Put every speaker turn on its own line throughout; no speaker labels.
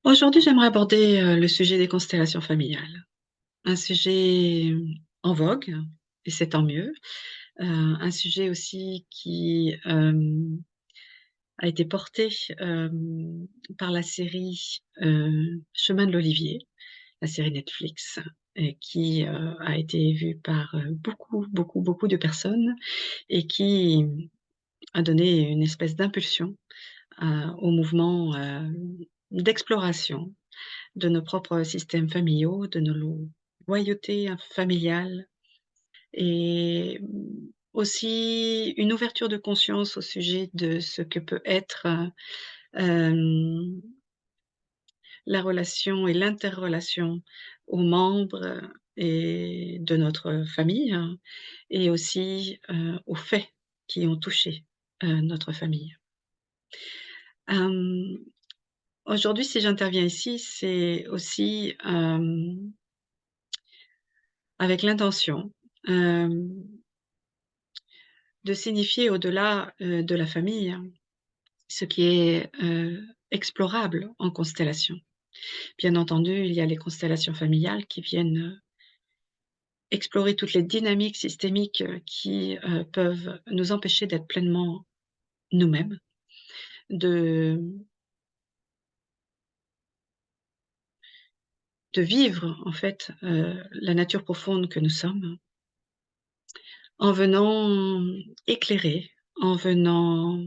Aujourd'hui, j'aimerais aborder le sujet des constellations familiales. Un sujet en vogue, et c'est tant mieux. Un sujet aussi qui a été porté par la série Chemin de l'Olivier, la série Netflix, et qui a été vue par beaucoup, beaucoup, beaucoup de personnes et qui a donné une espèce d'impulsion au mouvement d'exploration de nos propres systèmes familiaux, de nos loyautés familiales et aussi une ouverture de conscience au sujet de ce que peut être, la relation et l'interrelation aux membres et de notre famille, hein, et aussi, aux faits qui ont touché, notre famille. Hem, Aujourd'hui, si j'interviens ici, c'est aussi, avec l'intention, hem, de signifier au-delà, de la famille, hein, ce qui est, explorable en constellation. Bien entendu, il y a les constellations familiales qui viennent, explorer toutes les dynamiques systémiques, qui, peuvent nous empêcher d'être pleinement nous-mêmes, de vivre en fait, la nature profonde que nous sommes, en venant éclairer, en venant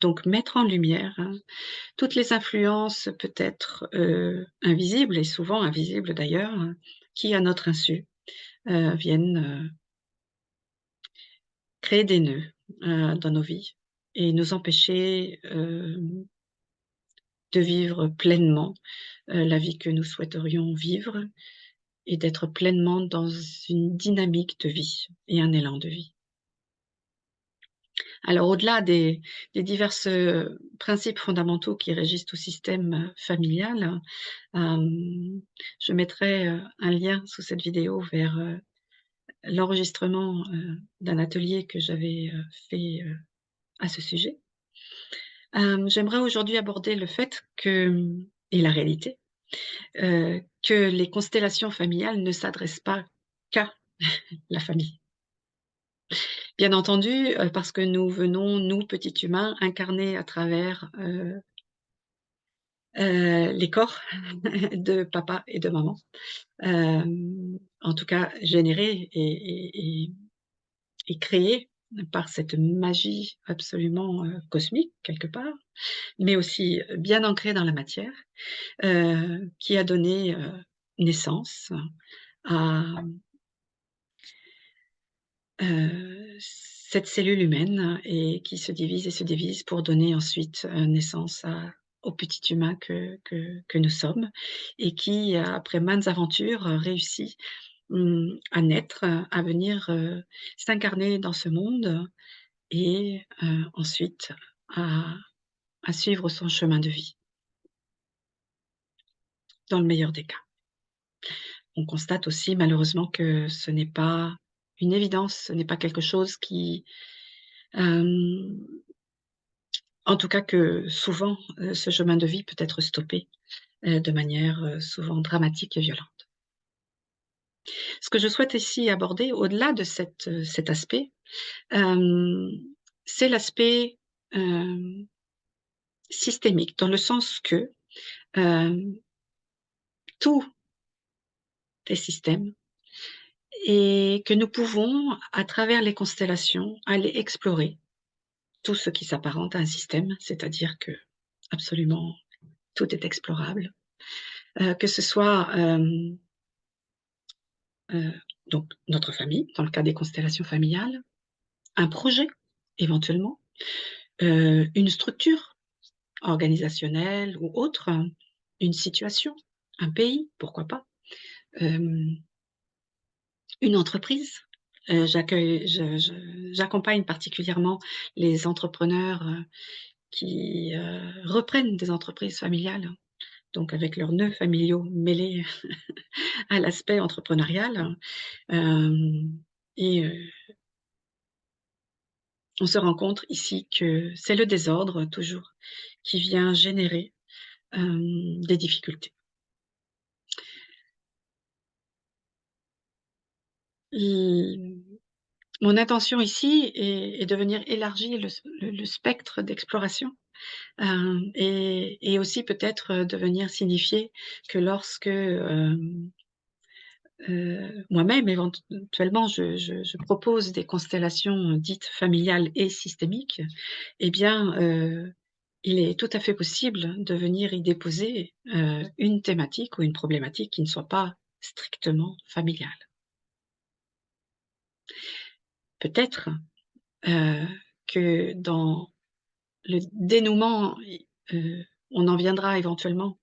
donc mettre en lumière, hein, toutes les influences peut-être, invisibles et souvent invisibles d'ailleurs, qui à notre insu, viennent, créer des nœuds, dans nos vies et nous empêcher, de vivre pleinement, la vie que nous souhaiterions vivre et d'être pleinement dans une dynamique de vie et un élan de vie. Alors au-delà des diverses, principes fondamentaux qui régissent tout système, familial, je mettrai, un lien sous cette vidéo vers, l'enregistrement, d'un atelier que j'avais, fait, à ce sujet. J'aimerais aujourd'hui aborder le fait que, et la réalité, que les constellations familiales ne s'adressent pas qu'à la famille. Bien entendu, parce que nous venons, nous, petits humains, incarner à travers, les corps de papa et de maman. En tout cas générés et créés par cette magie absolument, cosmique quelque part, mais aussi bien ancrée dans la matière, qui a donné, naissance à, cette cellule humaine et qui se divise pour donner ensuite, naissance au petit humain que nous sommes et qui, après maintes aventures, réussit, à naître, à venir, s'incarner dans ce monde et ensuite à suivre son chemin de vie, dans le meilleur des cas. On constate aussi malheureusement que ce n'est pas une évidence, ce n'est pas quelque chose qui, hem, en tout cas que souvent, ce chemin de vie peut être stoppé, de manière, souvent dramatique et violente. Ce que je souhaite ici aborder au-delà de cet aspect, hem, c'est l'aspect, hem, systémique dans le sens que, hem, tout est système et que nous pouvons, à travers les constellations, aller explorer tout ce qui s'apparente à un système, c'est-à-dire que absolument tout est explorable, que ce soit, heu, donc notre famille, dans le cas des constellations familiales, un projet éventuellement, une structure organisationnelle ou autre, une situation, un pays, pourquoi pas, hem, une entreprise. J'accompagne particulièrement les entrepreneurs, qui, reprennent des entreprises familiales, donc avec leurs nœuds familiaux mêlés à l'aspect entrepreneurial, hem et on se rend compte ici que c'est le désordre toujours qui vient générer, des difficultés. L Mon intention ici est de venir élargir le spectre d'exploration, et aussi peut-être, de venir signifier que lorsque, moi-même éventuellement je propose des constellations dites familiales et systémiques, eh bien, il est tout à fait possible de venir y déposer, une thématique ou une problématique qui ne soit pas strictement familiale. Peut-être, heu, que dans le dénouement, on en viendra éventuellement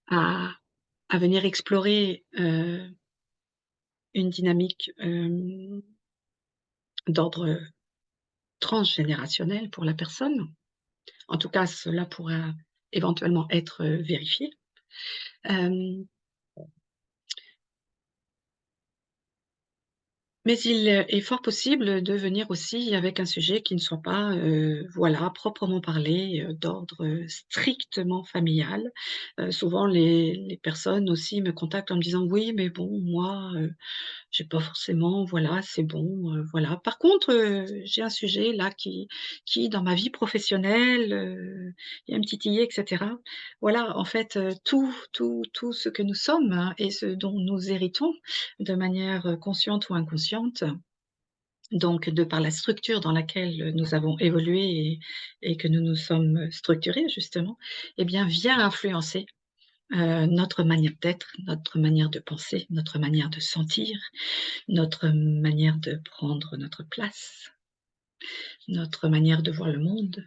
à venir explorer, une dynamique, d'ordre transgénérationnel pour la personne. En tout cas, cela pourra éventuellement être, vérifié. Hem, mais il est fort possible de venir aussi avec un sujet qui ne soit pas, voilà, proprement parlé, d'ordre, strictement familial. Souvent les personnes aussi me contactent en me disant: «Oui, mais bon, moi, j'ai pas forcément, voilà, c'est bon, voilà. Par contre, j'ai un sujet là qui dans ma vie professionnelle, il y a un petit titillé et cetera. Voilà, en fait, tout ce que nous sommes, hein, et ce dont nous héritons de manière, consciente ou inconsciente, donc de par la structure dans laquelle nous avons évolué et que nous nous sommes structurés justement, eh bien vient influencer, notre manière d'être, notre manière de penser, notre manière de sentir, notre manière de prendre notre place, notre manière de voir le monde,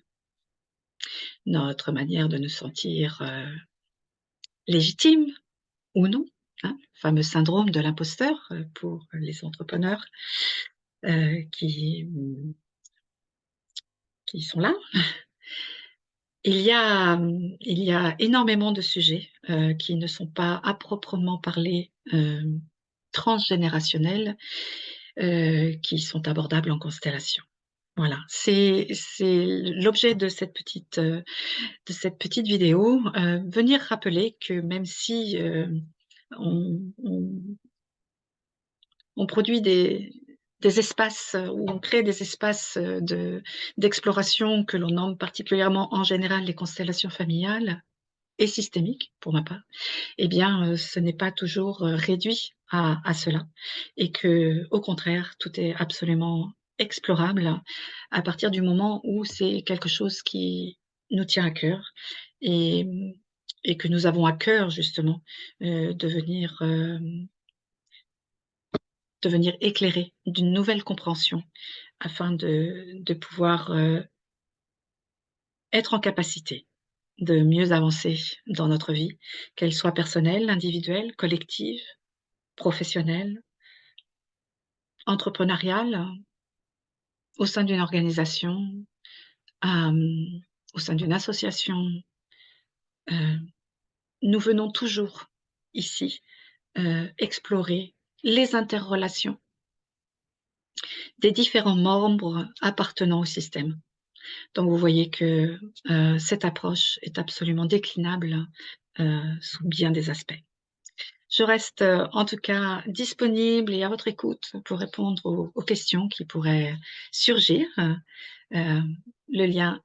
notre manière de nous sentir, légitimes ou non, hein. Le fameux syndrome de l'imposteur, pour les entrepreneurs, qui sont là. Il y a énormément de sujets, qui ne sont pas à proprement parler, transgénérationnels, qui sont abordables en constellation. Voilà, c'est l'objet de cette petite vidéo, venir rappeler que même si, on on on produit des espaces, où on crée des espaces, d'exploration que l'on nomme particulièrement en général les constellations familiales et systémiques, pour ma part, eh bien, ce n'est pas toujours, réduit à cela et que, au contraire, tout est absolument explorable à partir du moment où c'est quelque chose qui nous tient à cœur et et que nous avons à cœur justement, de venir éclairer d'une nouvelle compréhension afin de pouvoir, être en capacité de mieux avancer dans notre vie, qu'elle soit personnelle, individuelle, collective, professionnelle, entrepreneuriale, au sein d'une organisation, au sein d'une association. Heu, Nous venons toujours ici, explorer les interrelations des différents membres appartenant au système. Donc vous voyez que, cette approche est absolument déclinable, sous bien des aspects. Je reste, en tout cas disponible et à votre écoute pour répondre aux questions qui pourraient surgir. Le lien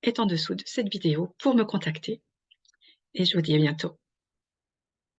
est en dessous de cette vidéo pour me contacter et je vous dis à bientôt.